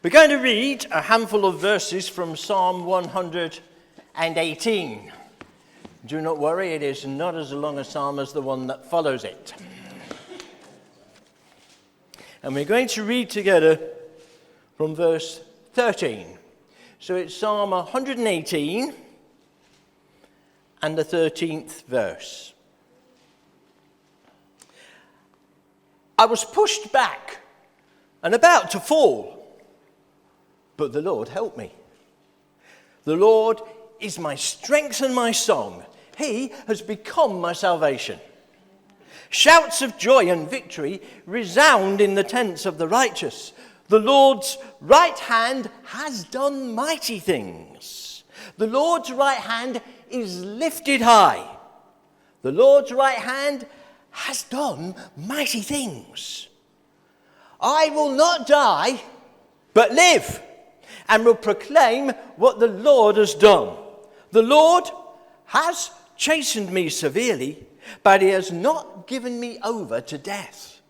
We're going to read a handful of verses from Psalm 118. Do not worry, it is not as long a psalm as the one that follows it. And we're going to read together from verse 13. So it's Psalm 118 and the 13th verse. I was pushed back and about to fall, but the Lord helped me. The Lord is my strength and my song. He has become my salvation. Shouts of joy and victory resound in the tents of the righteous. The Lord's right hand has done mighty things. The Lord's right hand is lifted high. The Lord's right hand has done mighty things. I will not die, but live, and will proclaim what the Lord has done. The Lord has chastened me severely, but he has not given me over to death.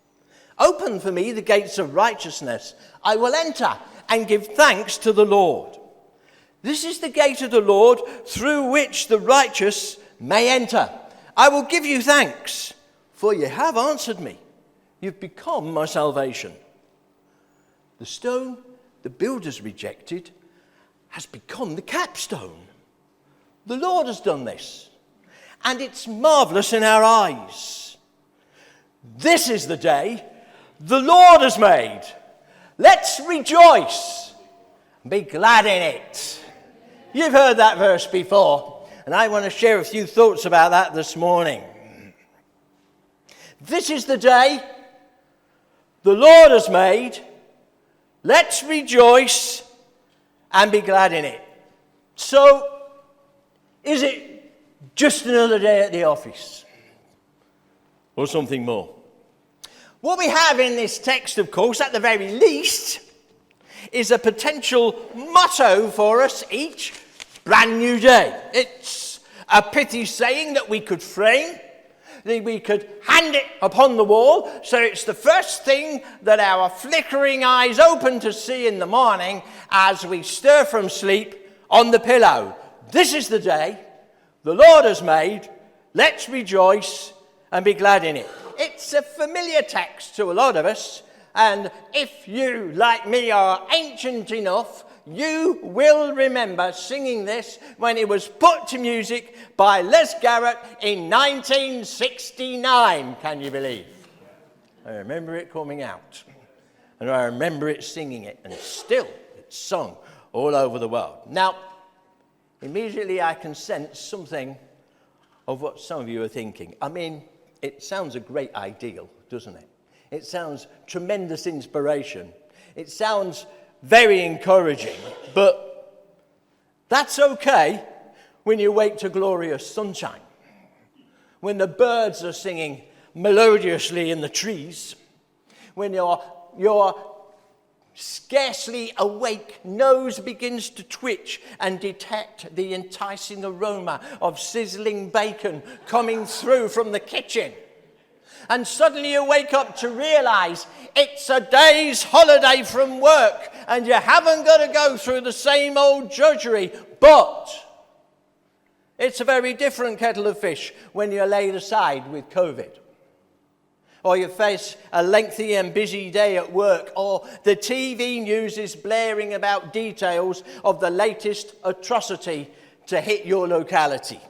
Open for me the gates of righteousness. I will enter and give thanks to the Lord. This is the gate of the Lord through which the righteous may enter. I will give you thanks, for you have answered me. You've become my salvation. The stone the builders rejected has become the capstone. The Lord has done this, and it's marvelous in our eyes. This is the day the Lord has made. Let's rejoice and be glad in it. You've heard that verse before, and I want to share a few thoughts about that this morning. This is the day the Lord has made. Let's rejoice and be glad in it. So, is it just another day at the office? Or something more? What we have in this text, of course, at the very least, is a potential motto for us each brand new day. It's a pithy saying that we could frame, that we could hand it upon the wall, so it's the first thing that our flickering eyes open to see in the morning as we stir from sleep on the pillow. This is the day the Lord has made. Let's rejoice and be glad in it. It's a familiar text to a lot of us, and if you, like me, are ancient enough, you will remember singing this when it was put to music by Les Garrett in 1969, can you believe? I remember it coming out, and I remember it singing it, and still it's sung all over the world. Now, immediately I can sense something of what some of you are thinking. I mean, it sounds a great ideal, doesn't it? It sounds tremendous inspiration. It sounds very encouraging, but that's okay when you wake to glorious sunshine, when the birds are singing melodiously in the trees, when your scarcely awake nose begins to twitch and detect the enticing aroma of sizzling bacon coming through from the kitchen. And suddenly you wake up to realize it's a day's holiday from work and you haven't got to go through the same old drudgery. But it's a very different kettle of fish when you're laid aside with COVID, or you face a lengthy and busy day at work, or the TV news is blaring about details of the latest atrocity to hit your locality.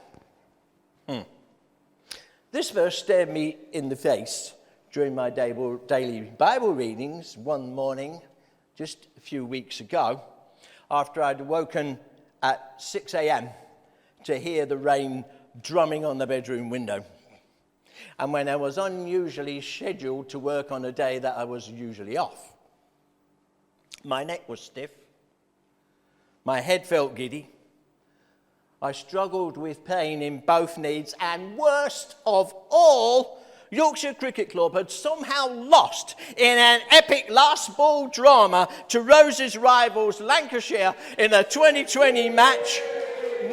This verse stared me in the face during my daily Bible readings one morning just a few weeks ago, after I'd woken at 6 a.m. to hear the rain drumming on the bedroom window, and when I was unusually scheduled to work on a day that I was usually off. My neck was stiff, my head felt giddy, I struggled with pain in both knees, and worst of all, Yorkshire Cricket Club had somehow lost in an epic last ball drama to Rose's rivals Lancashire in a 2020 match,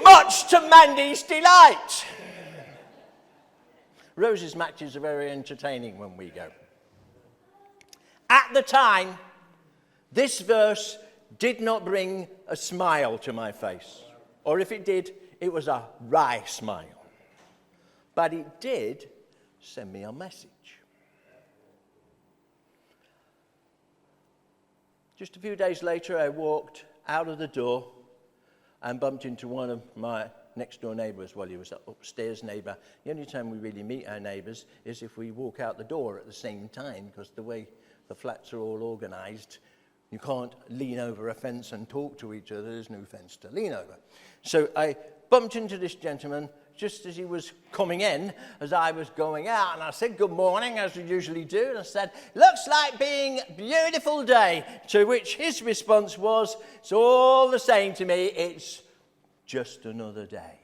much to Mandy's delight. Rose's matches are very entertaining when we go. At the time, this verse did not bring a smile to my face. Or if it did, it was a wry smile. But it did send me a message. Just a few days later, I walked out of the door and bumped into one of my next-door neighbours. Well, he was an upstairs neighbour. The only time we really meet our neighbours is if we walk out the door at the same time, because the way the flats are all organised, you can't lean over a fence and talk to each other. There's no fence to lean over. So I bumped into this gentleman just as he was coming in, as I was going out, and I said good morning, as we usually do, and I said, looks like being a beautiful day, to which his response was, it's all the same to me, it's just another day.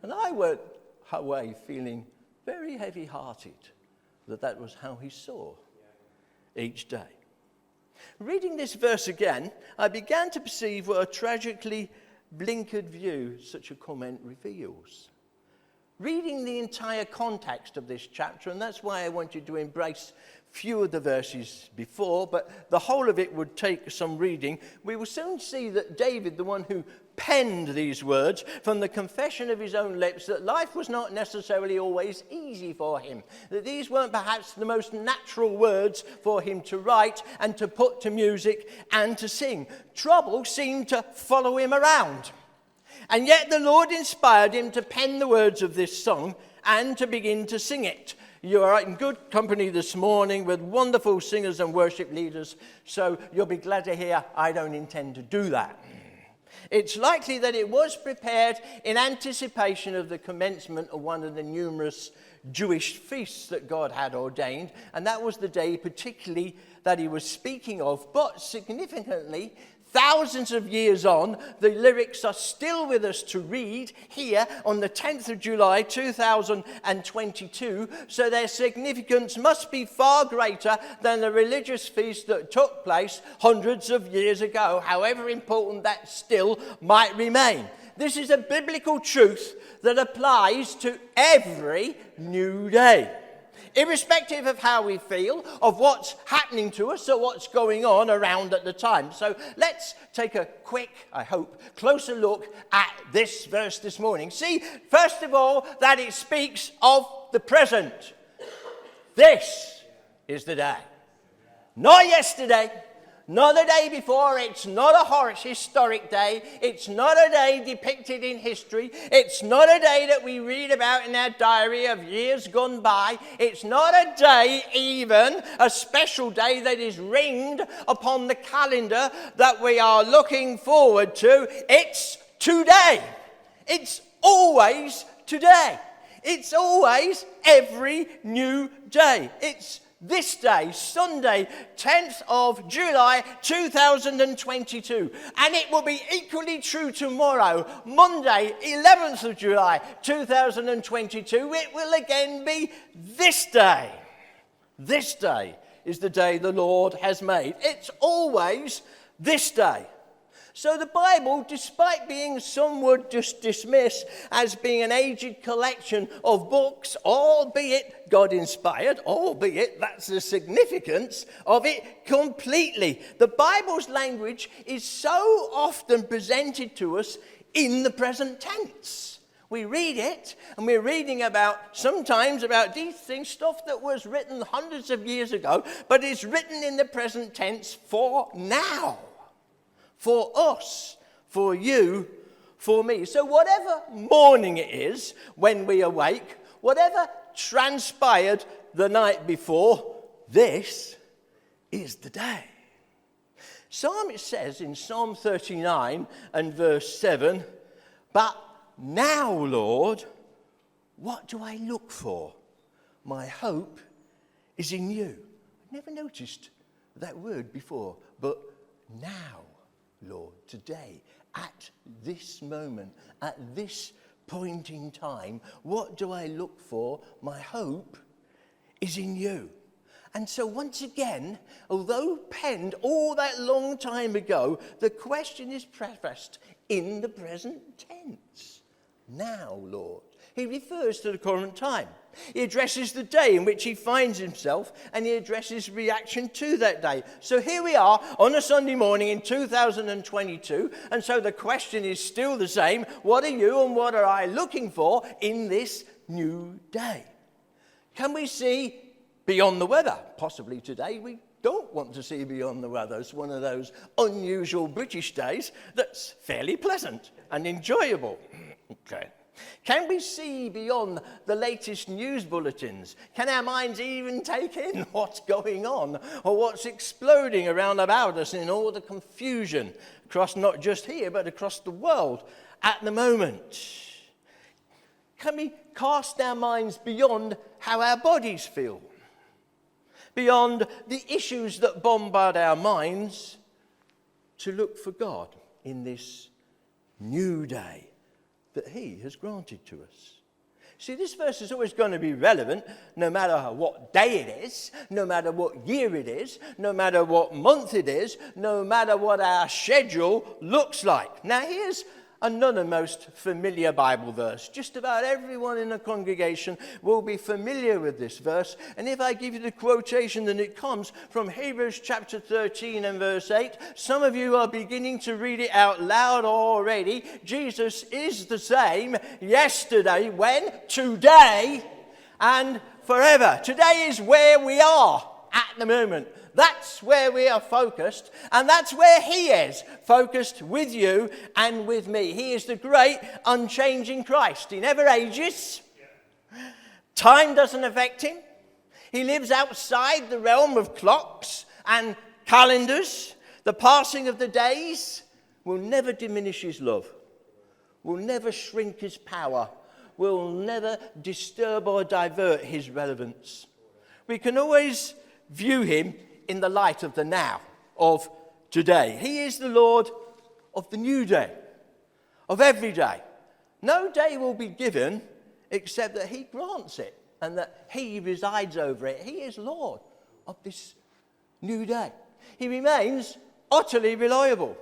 And I went away feeling very heavy-hearted that was how he saw each day. Reading this verse again, I began to perceive what a tragically blinkered view such a comment reveals. Reading the entire context of this chapter, and that's why I wanted to embrace few of the verses before, but the whole of it would take some reading, we will soon see that David, the one who penned these words, from the confession of his own lips, that life was not necessarily always easy for him, that these weren't perhaps the most natural words for him to write and to put to music and to sing. Trouble seemed to follow him around. And yet the Lord inspired him to pen the words of this song and to begin to sing it. You are in good company this morning with wonderful singers and worship leaders, so you'll be glad to hear I don't intend to do that. It's likely that it was prepared in anticipation of the commencement of one of the numerous Jewish feasts that God had ordained, and that was the day particularly that he was speaking of. But significantly, thousands of years on, the lyrics are still with us to read here on the 10th of July 2022, so their significance must be far greater than the religious feast that took place hundreds of years ago, however important that still might remain. This is a biblical truth that applies to every new day, irrespective of how we feel, of what's happening to us or what's going on around at the time. So let's take a quick, I hope, closer look at this verse this morning. See, first of all, that it speaks of the present. This is the day. Not yesterday, not the day before. It's not a historic day. It's not a day depicted in history. It's not a day that we read about in our diary of years gone by. It's not a day, even a special day that is ringed upon the calendar that we are looking forward to. It's today. It's always today. It's always every new day. It's this day, Sunday, 10th of July 2022. And it will be equally true tomorrow, Monday, 11th of July 2022. It will again be this day. This day is the day the Lord has made. It's always this day. So the Bible, despite being some would just dismiss as being an aged collection of books, albeit God-inspired, albeit that's the significance of it completely. The Bible's language is so often presented to us in the present tense. We read it, and we're reading sometimes about these things, stuff that was written hundreds of years ago, but is written in the present tense for now. For us, for you, for me. So whatever morning it is when we awake, whatever transpired the night before, this is the day. It says in Psalm 39 and verse 7, but now, Lord, what do I look for? My hope is in you. I've never noticed that word before, but now, Lord, today, at this moment, at this point in time, what do I look for? My hope is in you. And so once again, although penned all that long time ago, the question is prefaced in the present tense. Now, Lord. He refers to the current time. He addresses the day in which he finds himself, and he addresses reaction to that day. So here we are on a Sunday morning in 2022, and so the question is still the same. What are you and what are I looking for in this new day? Can we see beyond the weather? Possibly today we don't want to see beyond the weather. It's one of those unusual British days that's fairly pleasant and enjoyable. Okay. Can we see beyond the latest news bulletins? Can our minds even take in what's going on or what's exploding around about us in all the confusion across not just here but across the world at the moment? Can we cast our minds beyond how our bodies feel? Beyond the issues that bombard our minds to look for God in this new day that he has granted to us. See, this verse is always going to be relevant no matter what day it is, no matter what year it is, no matter what month it is, no matter what our schedule looks like. Now, here's another most familiar Bible verse. Just about everyone in the congregation will be familiar with this verse. And if I give you the quotation, then it comes from Hebrews chapter 13 and verse 8. Some of you are beginning to read it out loud already. Jesus is the same yesterday, when, today, and forever. Today is where we are at the moment. That's where we are focused, and that's where he is focused with you and with me. He is the great unchanging Christ. He never ages. Time doesn't affect him. He lives outside the realm of clocks and calendars. The passing of the days will never diminish his love, will never shrink his power, will never disturb or divert his relevance. We can always view him in the light of the now, of today. He is the Lord of the new day, of every day. No day will be given except that he grants it and that he resides over it. He is Lord of this new day. He remains utterly reliable,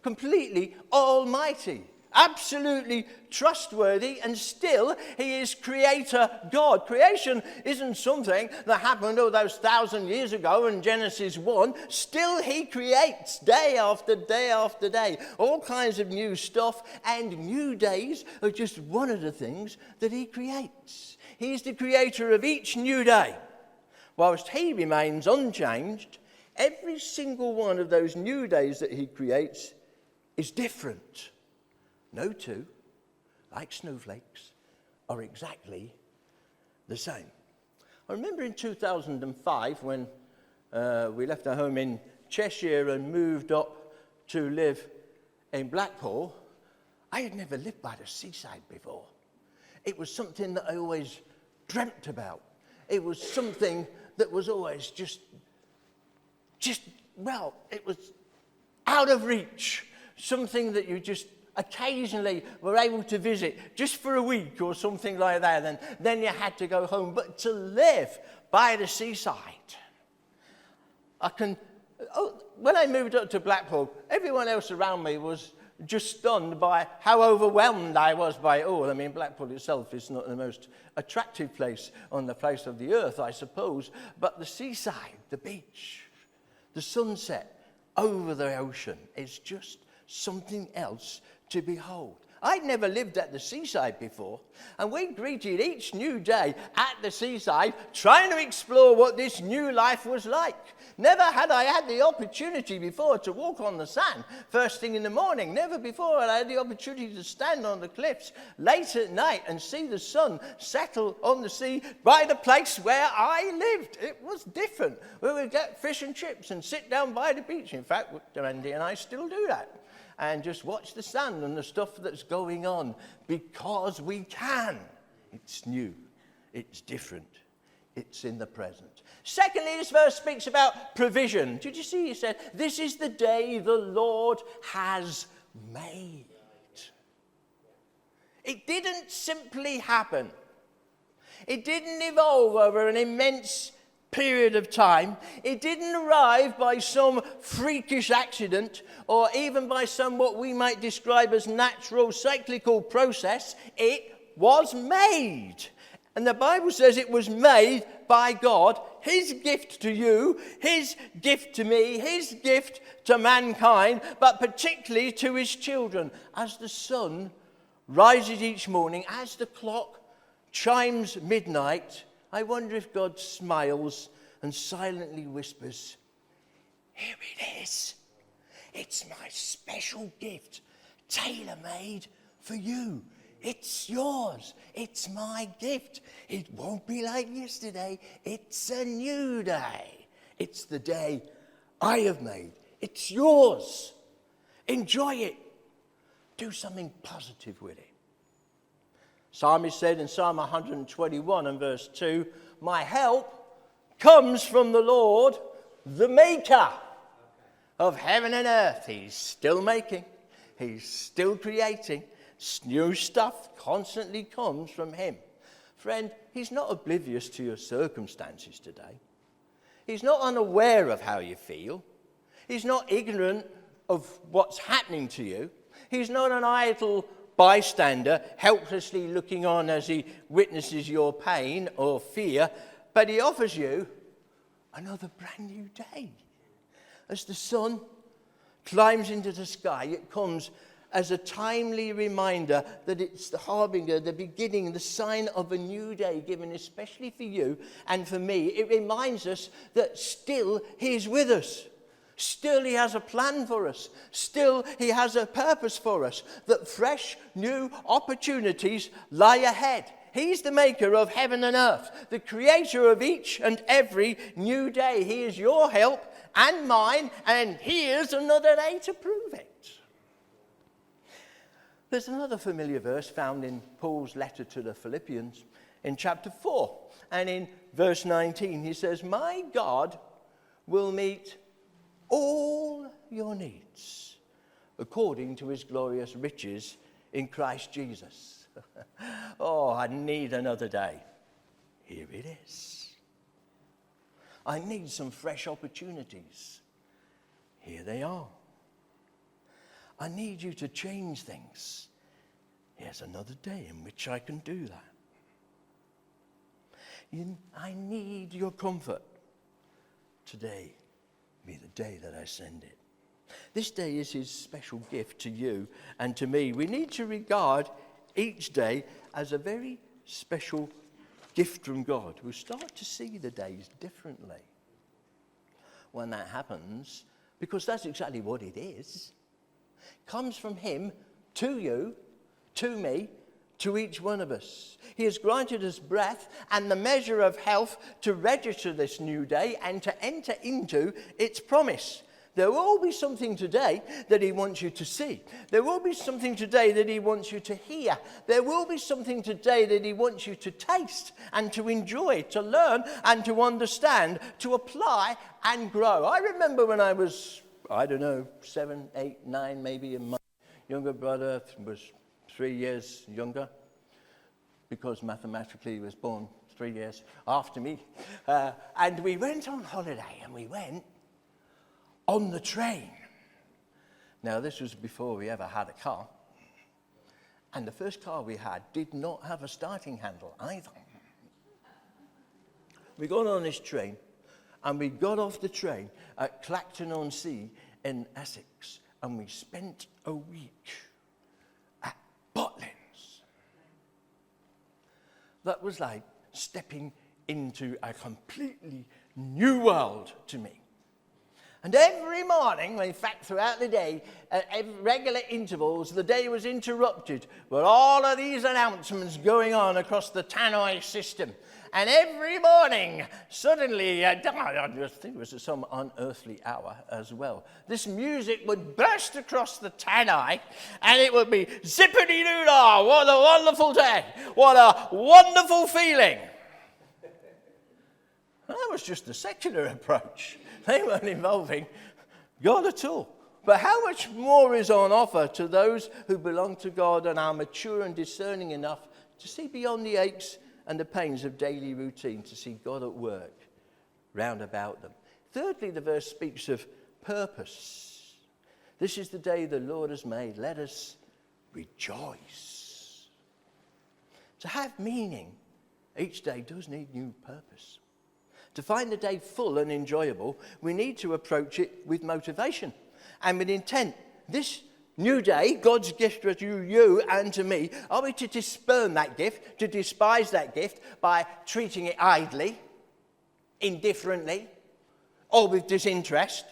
completely almighty, absolutely trustworthy, and still he is creator God. Creation isn't something that happened all those 1,000 years ago in Genesis 1. Still he creates day after day after day all kinds of new stuff, and new days are just one of the things that he creates. He's the creator of each new day. Whilst he remains unchanged, every single one of those new days that he creates is different. No two, like snowflakes, are exactly the same. I remember in 2005 when we left our home in Cheshire and moved up to live in Blackpool. I had never lived by the seaside before. It was something that I always dreamt about. It was something that was always it was out of reach. Something that you just occasionally were able to visit just for a week or something like that, and then you had to go home. But to live by the seaside, when I moved up to Blackpool, everyone else around me was just stunned by how overwhelmed I was by it all. I mean, Blackpool itself is not the most attractive place on the face of the earth, I suppose, but the seaside, the beach, the sunset over the ocean is just something else to behold. I'd never lived at the seaside before, and we greeted each new day at the seaside, trying to explore what this new life was like. Never had I had the opportunity before to walk on the sand first thing in the morning. Never before had I had the opportunity to stand on the cliffs late at night and see the sun settle on the sea by the place where I lived. It was different. We would get fish and chips and sit down by the beach. In fact, Andy and I still do that. And just watch the sand and the stuff that's going on, because we can. It's new. It's different. It's in the present. Secondly, this verse speaks about provision. Did you see? He said, this is the day the Lord has made. It didn't simply happen. It didn't evolve over an immense period of time. It didn't arrive by some freakish accident or even by some what we might describe as natural cyclical process. It was made. And the Bible says it was made by God, his gift to you, his gift to me, his gift to mankind, but particularly to his children. As the sun rises each morning, as the clock chimes midnight, I wonder if God smiles and silently whispers, here it is. It's my special gift, tailor-made for you. It's yours. It's my gift. It won't be like yesterday. It's a new day. It's the day I have made. It's yours. Enjoy it. Do something positive with it. Psalmist said in Psalm 121 and verse 2, my help comes from the Lord, the maker of heaven and earth. He's still making. He's still creating. New stuff constantly comes from him. Friend, he's not oblivious to your circumstances today. He's not unaware of how you feel. He's not ignorant of what's happening to you. He's not an idle bystander, helplessly looking on as he witnesses your pain or fear, but he offers you another brand new day. As the sun climbs into the sky, it comes as a timely reminder that it's the harbinger, the beginning, the sign of a new day given especially for you and for me. It reminds us that still he's with us. Still he has a plan for us. Still he has a purpose for us. That fresh new opportunities lie ahead. He's the maker of heaven and earth, the creator of each and every new day. He is your help and mine, and here's another day to prove it. There's another familiar verse found in Paul's letter to the Philippians in chapter 4. And in verse 19, he says, my God will meet all your needs according to his glorious riches in Christ Jesus. Oh, I need another day. Here it is. I need some fresh opportunities. Here they are. I need you to change things. Here's another day in which I can do that. I need your comfort. Today be the day that I send it. This day is his special gift to you and to me. We need to regard each day as a very special gift from God. We'll start to see the days differently when that happens, because that's exactly what it is. Comes from him to you, to me, to each one of us. He has granted us breath and the measure of health to register this new day and to enter into its promise. There will be something today that he wants you to see. There will be something today that he wants you to hear. There will be something today that he wants you to taste and to enjoy, to learn and to understand, to apply and grow. I remember when I was 7, 8, 9 maybe, and my younger brother was 3 years younger, because mathematically he was born 3 years after me. And we went on holiday, and we went on the train. Now, this was before we ever had a car. And the first car we had did not have a starting handle either. We got on this train, and we got off the train at Clacton-on-Sea in Essex, and we spent a week at Butlins. That was like stepping into a completely new world to me. And every morning, in fact throughout the day, at regular intervals, the day was interrupted with all of these announcements going on across the tannoy system. And every morning, suddenly, I think it was at some unearthly hour as well, this music would burst across the tannoy, and it would be zippity-doo-dah, what a wonderful day, what a wonderful feeling. And that was just a secular approach. They weren't involving God at all. But how much more is on offer to those who belong to God and are mature and discerning enough to see beyond the aches and the pains of daily routine, to see God at work round about them. Thirdly, the verse speaks of purpose. This is the day the Lord has made. Let us rejoice. To have meaning, each day does need new purpose. To find the day full and enjoyable, we need to approach it with motivation and with intent. This new day, God's gift to you and to me, are we to spurn that gift, to despise that gift by treating it idly, indifferently, or with disinterest?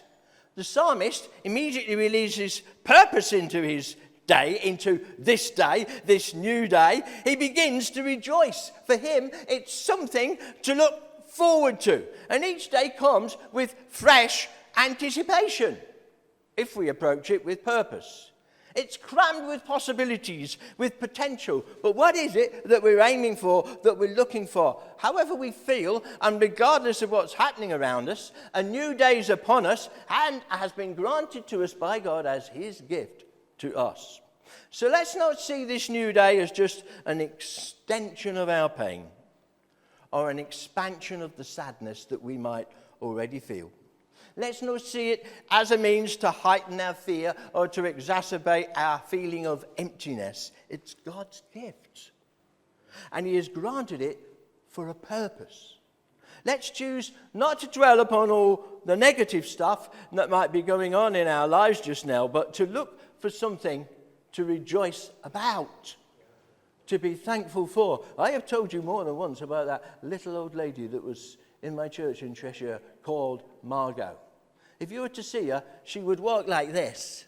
The psalmist immediately releases purpose into his day, into this day, this new day. He begins to rejoice. For him, it's something to look forward to. And each day comes with fresh anticipation, if we approach it with purpose. It's crammed with possibilities, with potential. But what is it that we're aiming for, that we're looking for? However we feel, and regardless of what's happening around us, a new day is upon us and has been granted to us by God as his gift to us. So let's not see this new day as just an extension of our pain or an expansion of the sadness that we might already feel. Let's not see it as a means to heighten our fear or to exacerbate our feeling of emptiness. It's God's gift, and he has granted it for a purpose. Let's choose not to dwell upon all the negative stuff that might be going on in our lives just now, but to look for something to rejoice about, to be thankful for. I have told you more than once about that little old lady that was in my church in Cheshire called Margot. If you were to see her, she would walk like this,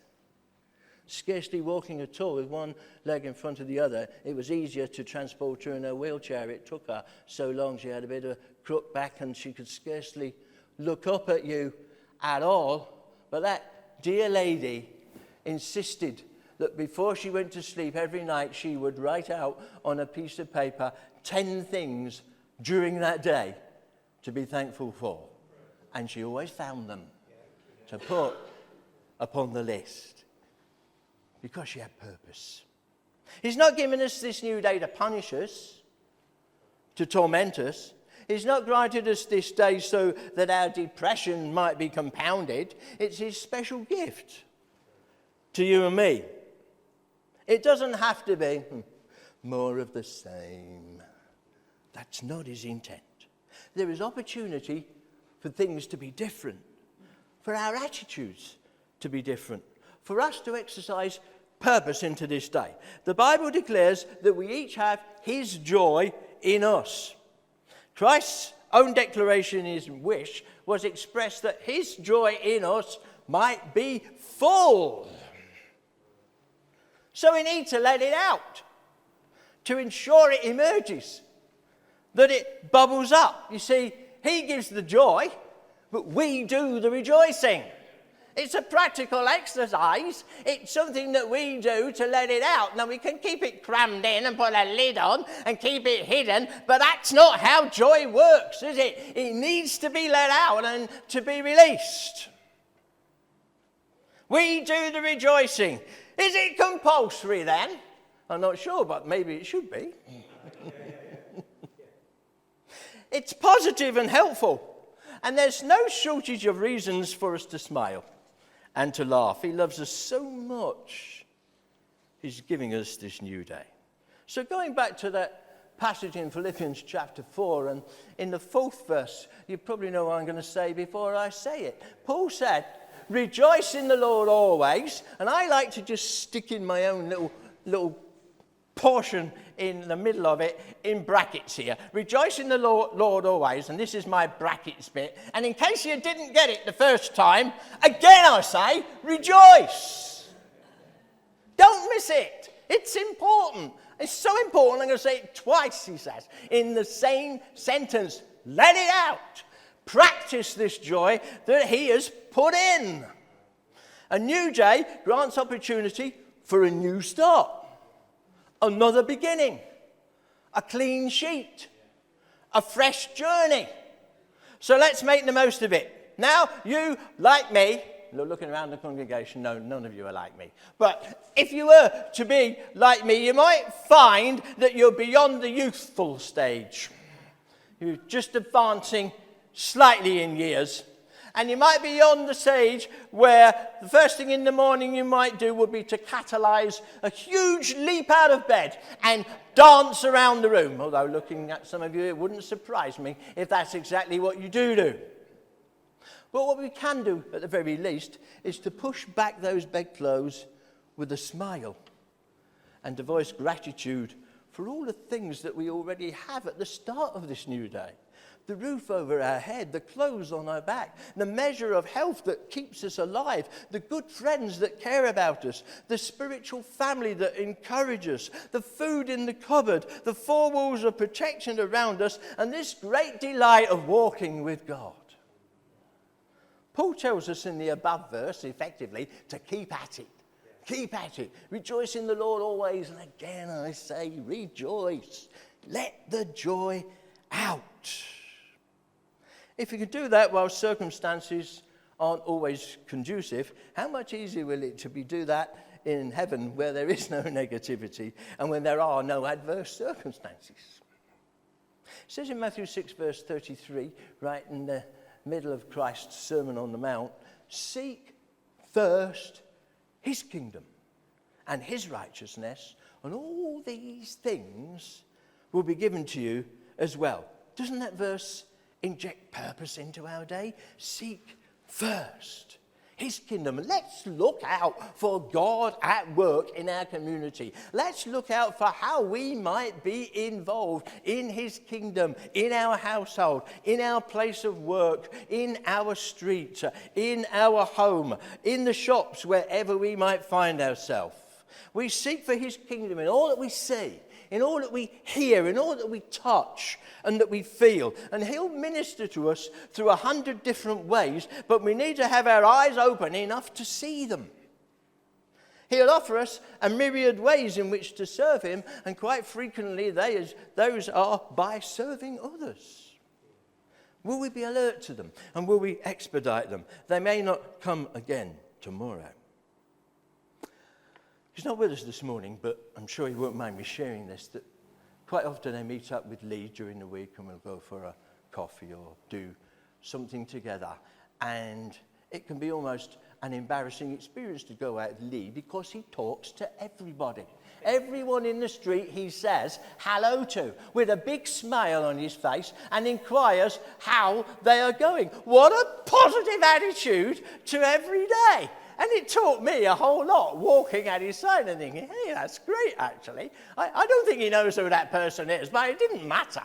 scarcely walking at all with one leg in front of the other. It was easier to transport her in her wheelchair. It took her so long. She had a bit of a crook back and she could scarcely look up at you at all. But that dear lady insisted that before she went to sleep every night, she would write out on a piece of paper 10 things during that day to be thankful for. And she always found them to put upon the list because she had purpose. He's not given us this new day to punish us, to torment us. He's not granted us this day so that our depression might be compounded. It's his special gift to you and me. It doesn't have to be more of the same. That's not his intent. There is opportunity for things to be different, for our attitudes to be different, for us to exercise purpose into this day. The Bible declares that we each have his joy in us. Christ's own declaration, his wish, was expressed that his joy in us might be full. So we need to let it out to ensure it emerges, that it bubbles up. You see, he gives the joy, but we do the rejoicing. It's a practical exercise. It's something that we do to let it out. Now, we can keep it crammed in and put a lid on and keep it hidden, but that's not how joy works, is it? It needs to be let out and to be released. We do the rejoicing. Is it compulsory then? I'm not sure, but maybe it should be. It's positive and helpful. And there's no shortage of reasons for us to smile and to laugh. He loves us so much. He's giving us this new day. So going back to that passage in Philippians chapter 4, and in the 4th verse, you probably know what I'm going to say before I say it. Paul said, rejoice in the Lord always. And I like to just stick in my own little portion in the middle of it in brackets here. Rejoice in the Lord always. And this is my brackets bit. And in case you didn't get it the first time, again I say, rejoice. Don't miss it. It's important. It's so important. I'm going to say it twice, he says, in the same sentence. Let it out. Practice this joy that he has put in. A new day grants opportunity for a new start, another beginning, a clean sheet, a fresh journey. So let's make the most of it. Now, you, like me, looking around the congregation, no, none of you are like me. But if you were to be like me, you might find that you're beyond the youthful stage. You're just advancing slightly in years. And you might be on the stage where the first thing in the morning you might do would be to catalyse a huge leap out of bed and dance around the room. Although looking at some of you, it wouldn't surprise me if that's exactly what you do. But what we can do, at the very least, is to push back those bedclothes with a smile and to voice gratitude for all the things that we already have at the start of this new day. The roof over our head, the clothes on our back, the measure of health that keeps us alive, the good friends that care about us, the spiritual family that encourage us, the food in the cupboard, the four walls of protection around us, and this great delight of walking with God. Paul tells us in the above verse, effectively, to keep at it. Keep at it. Rejoice in the Lord always, and again I say rejoice. Let the joy out. If you can do that while circumstances aren't always conducive, how much easier will it to do that in heaven where there is no negativity and when there are no adverse circumstances? It says in Matthew 6 verse 33, right in the middle of Christ's Sermon on the Mount, seek first his kingdom and his righteousness, and all these things will be given to you as well. Doesn't that verse inject purpose into our day? Seek first his kingdom. Let's look out for God at work in our community. Let's look out for how we might be involved in his kingdom, in our household, in our place of work, in our street, in our home, in the shops, wherever we might find ourselves. We seek for his kingdom in all that we see, in all that we hear, in all that we touch and that we feel. And he'll minister to us through 100 different ways, but we need to have our eyes open enough to see them. He'll offer us a myriad ways in which to serve him, and quite frequently those are by serving others. Will we be alert to them, and will we expedite them? They may not come again tomorrow. He's not with us this morning, but I'm sure he won't mind me sharing this, that quite often I meet up with Lee during the week and we'll go for a coffee or do something together. And it can be almost an embarrassing experience to go out with Lee because he talks to everybody. Everyone in the street he says hello to with a big smile on his face and inquires how they are going. What a positive attitude to every day. And it taught me a whole lot, walking at his side and thinking, hey, that's great, actually. I don't think he knows who that person is, but it didn't matter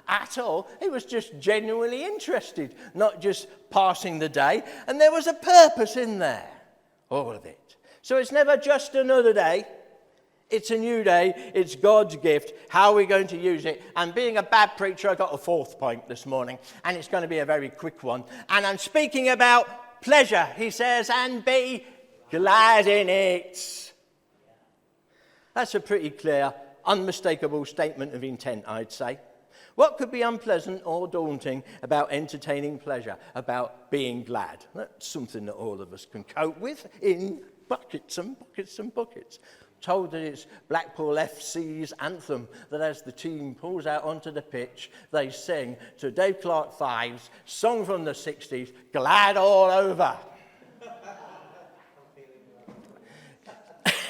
at all. He was just genuinely interested, not just passing the day. And there was a purpose in there, all of it. So it's never just another day. It's a new day. It's God's gift. How are we going to use it? And being a bad preacher, I got a fourth point this morning, and it's going to be a very quick one. And I'm speaking about pleasure, he says, and be glad in it. That's a pretty clear, unmistakable statement of intent, I'd say. What could be unpleasant or daunting about entertaining pleasure, about being glad? That's something that all of us can cope with in buckets and buckets and buckets. Told that it's Blackpool FC's anthem that as the team pulls out onto the pitch, they sing to Dave Clark Five's song from the 60s, Glad All Over.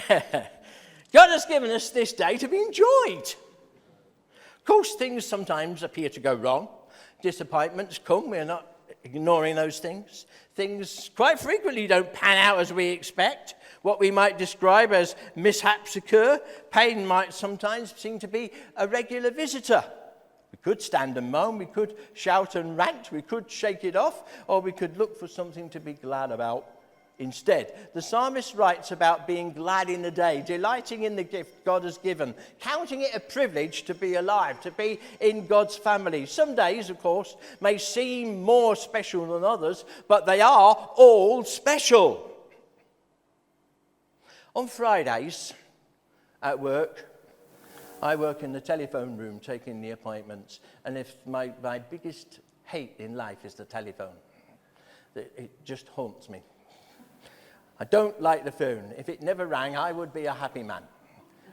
God has given us this day to be enjoyed. Of course, things sometimes appear to go wrong. Disappointments come, we're not ignoring those things. Things quite frequently don't pan out as we expect. What we might describe as mishaps occur. Pain might sometimes seem to be a regular visitor. We could stand and moan, we could shout and rant, we could shake it off, or we could look for something to be glad about instead. The psalmist writes about being glad in the day, delighting in the gift God has given, counting it a privilege to be alive, to be in God's family. Some days, of course, may seem more special than others, but they are all special. On Fridays at work, I work in the telephone room taking the appointments, and if my biggest hate in life is the telephone. It just haunts me. I don't like the phone. If it never rang, I would be a happy man.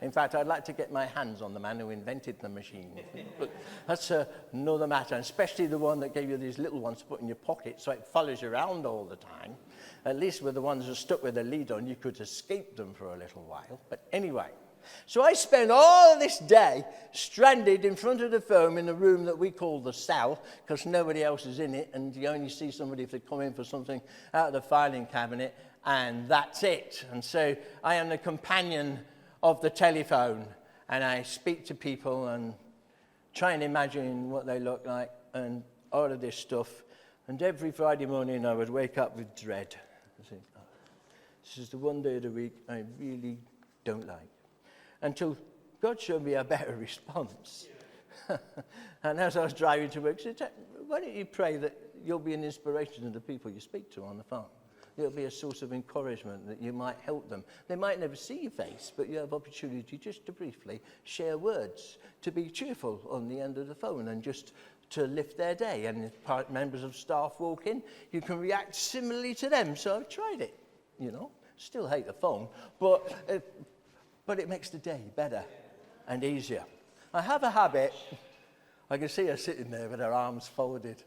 In fact, I'd like to get my hands on the man who invented the machine. But that's another matter, and especially the one that gave you these little ones to put in your pocket so it follows you around all the time. At least with the ones that stuck with the lead on, you could escape them for a little while. But anyway, so I spent all of this day stranded in front of the phone in a room that we call the cell, because nobody else is in it, and you only see somebody if they come in for something out of the filing cabinet, and that's it. And so I am the companion of the telephone, and I speak to people and try and imagine what they look like and all of this stuff. And every Friday morning I would wake up with dread. I think, oh, this is the one day of the week I really don't like. Until God showed me a better response. And as I was driving to work, he said, why don't you pray that you'll be an inspiration to the people you speak to on the phone? It'll be a source of encouragement that you might help them. They might never see your face, but you have opportunity just to briefly share words, to be cheerful on the end of the phone and just to lift their day. And if members of staff walk in, you can react similarly to them. So I've tried it, you know. Still hate the phone, but it makes the day better and easier. I have a habit. I can see her sitting there with her arms folded,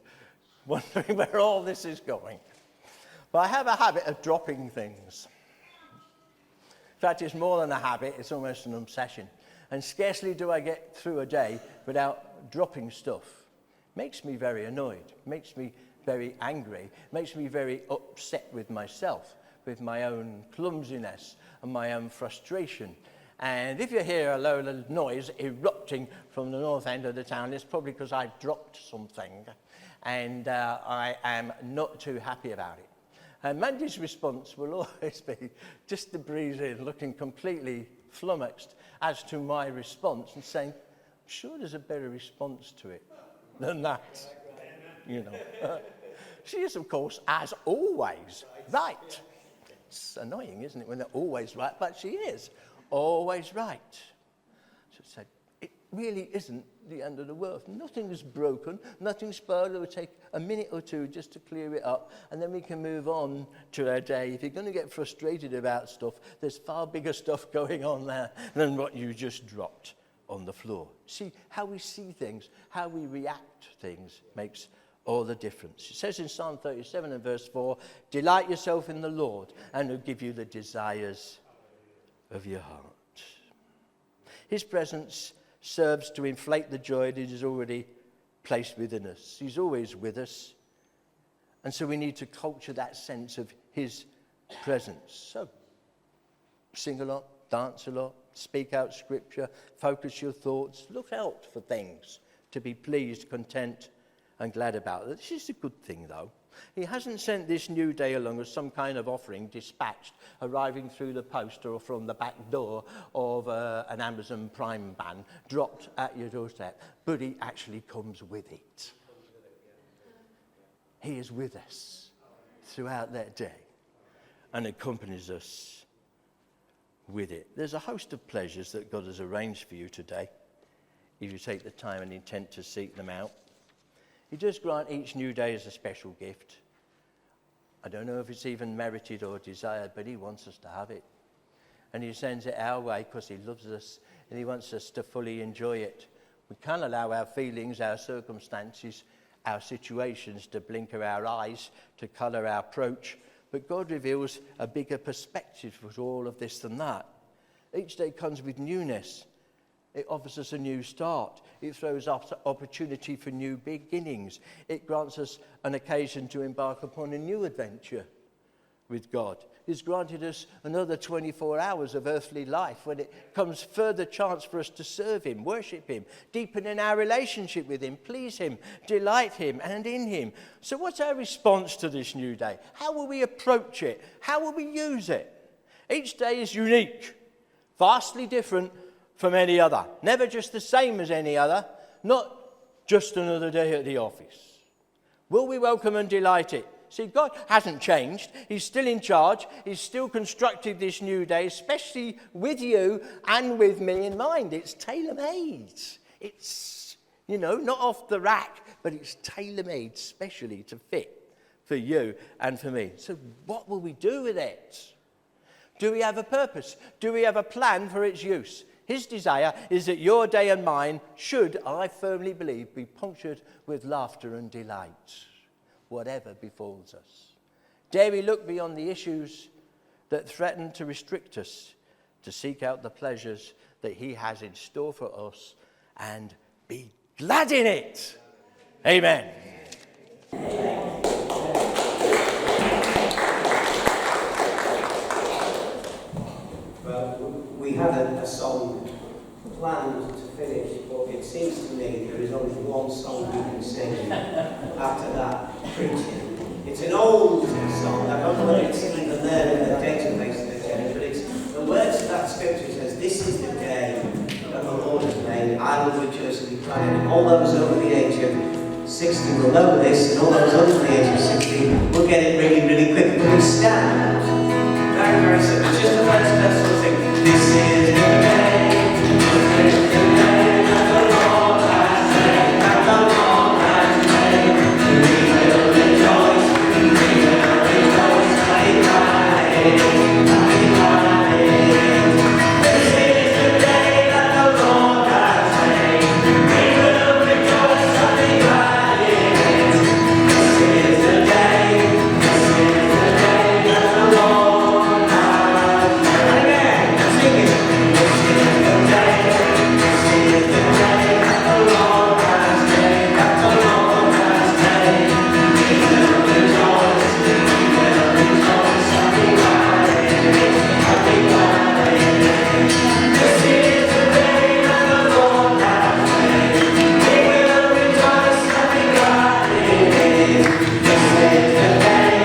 wondering where all this is going. But I have a habit of dropping things. In fact, it's more than a habit, it's almost an obsession. And scarcely do I get through a day without dropping stuff. Makes me very annoyed, makes me very angry, makes me very upset with myself, with my own clumsiness and my own frustration. And if you hear a load of noise erupting from the north end of the town, it's probably because I've dropped something, and I am not too happy about it. And Mandy's response will always be just to breeze in, looking completely flummoxed as to my response and saying, I'm sure there's a better response to it than that. You know. She is, of course, as always, right. It's annoying, isn't it, when they're always right, but she is always right. So I said, it really isn't the end of the world. Nothing is broken, nothing's spoiled. It will take a minute or two just to clear it up, and then we can move on to our day. If you're going to get frustrated about stuff, there's far bigger stuff going on there than what you just dropped on the floor. See, how we see things, how we react to things makes all the difference. It says in Psalm 37 and verse 4, delight yourself in the Lord, and he'll give you the desires of your heart. His presence serves to inflate the joy that is already placed within us. He's always with us. And so we need to culture that sense of his presence. So, sing a lot, dance a lot, speak out scripture, focus your thoughts, look out for things to be pleased, content, and glad about. This is a good thing, though. He hasn't sent this new day along as some kind of offering dispatched, arriving through the post or from the back door of an Amazon Prime van, dropped at your doorstep, but he actually comes with it. He is with us throughout that day and accompanies us with it. There's a host of pleasures that God has arranged for you today, if you take the time and intent to seek them out. He does grant each new day as a special gift. I don't know if it's even merited or desired, but he wants us to have it. And he sends it our way because he loves us and he wants us to fully enjoy it. We can't allow our feelings, our circumstances, our situations to blinker our eyes, to colour our approach. But God reveals a bigger perspective for all of this than that. Each day comes with newness. It offers us a new start. It throws up opportunity for new beginnings. It grants us an occasion to embark upon a new adventure with God. It's granted us another 24 hours of earthly life when it comes further chance for us to serve him, worship him, deepen in our relationship with him, please him, delight him and in him. So what's our response to this new day? How will we approach it? How will we use it? Each day is unique, vastly different from any other. Never just the same as any other, not just another day at the office. Will we welcome and delight it? See, God hasn't changed. He's still in charge. He's still constructed this new day, especially with you and with me in mind. It's tailor-made. It's, not off the rack, but it's tailor-made specially to fit for you and for me. So what will we do with it? Do we have a purpose? Do we have a plan for its use? His desire is that your day and mine should, I firmly believe, be punctured with laughter and delight, whatever befalls us. Dare we look beyond the issues that threaten to restrict us to seek out the pleasures that he has in store for us and be glad in it. Amen. Well, we had a song planned to finish, but it seems to me there is only one song we can sing after that preaching. It's an old song. I don't know whether it's even there in the database of the church, but it's the words of that scripture says, "This is the day that the Lord has made. I will rejoice and be glad." And all those over the age of 60 will know this, and all those under the age of 60 will get it really, really quick. Can we stand? Very, very simple. It's just the first verse of the thing. This is the day. This is the day that the Lord has made. That the Lord has made. We will rejoice. We will rejoice. And be glad in it. And be glad in it. This is the day that the Lord has made. We will rejoice and be glad in it. This is the day. This is the day that the Lord has made. And again, sing it. This is the day. This is the day that the Lord has made. That the Lord has made. We will rejoice. We will rejoice and be glad in it. And be glad in it. This is the day that the Lord has made. We will rejoice and be glad in it. This is the day.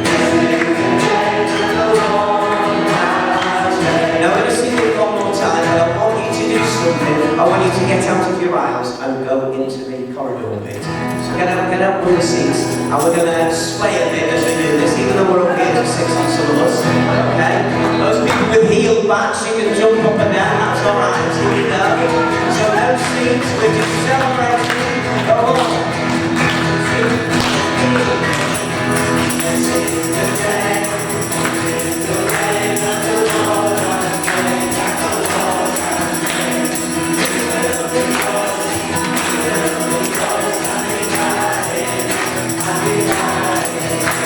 This is the day that the Lord has made. Now we're going to sing it one more time, but I want you to do something. I want you to get out of your aisles and go into the corridor a bit. So get out from the seats, and we're going to sway a bit as we do this, even though we're up here to 60, some of us. Okay? Those people with heel backs, you can jump up and down, that's alright. Here we go. So no seats, we're just celebrating. Go on. This is the day. This is the day that the Lord has made. That the Lord has made. We will rejoice. We will rejoice and be glad in it. And be glad in it.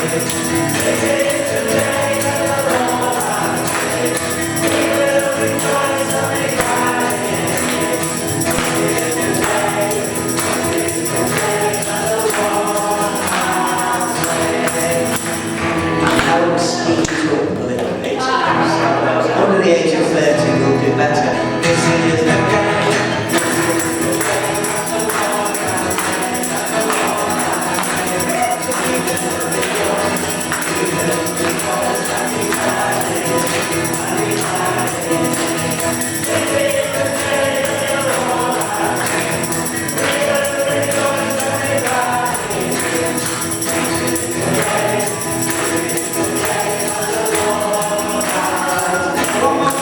This is the day that the Lord has made. We will rejoice and be glad in it. This is the day. This is the day that the Lord has made. And now we'll speed it up a little bit. So those under the age of 30 will do better. This is the day. One more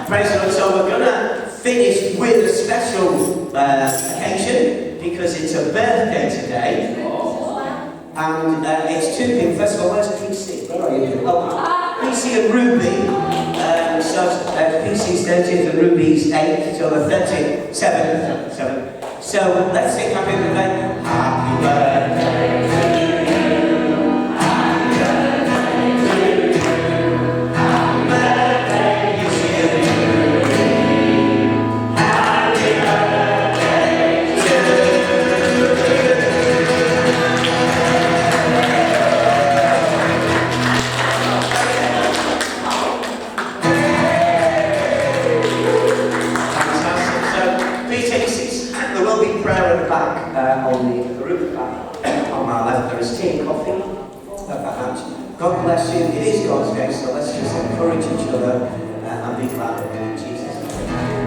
Praise the Lord. So we're going to finish with a special occasion because it's a birthday today. And it's two things. First of all, where's PC? Where are you? Oh, PC and Ruby. So PC's 30th and Ruby's 8th, so the 37th. So let's sing happy birthday. Happy birthday to you. Happy birthday to you. Happy birthday to you. Happy birthday to you. Fantastic. So, PTC's, the our left. There is tea and coffee at the hatch. God bless you. It is God's day, so let's just encourage each other and be glad in Jesus' name.